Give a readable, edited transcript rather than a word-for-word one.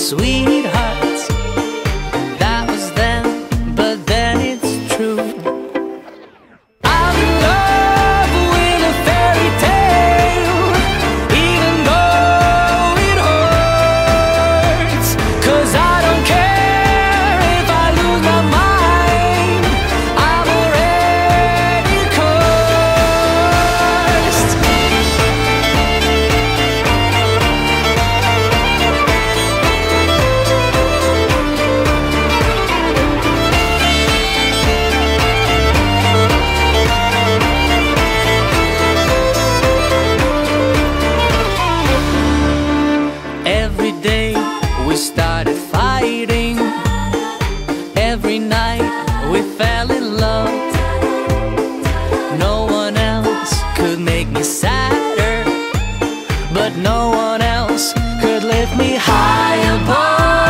sweethearts. That was then, but then it's true. I'm in love with a fairy tale, even though it hurts. 'Cause I don't care if I lose my mind, I'm already cursed. Every day we started fighting, every night we fell in love. No one else could make me sadder, but no one else could lift me high above.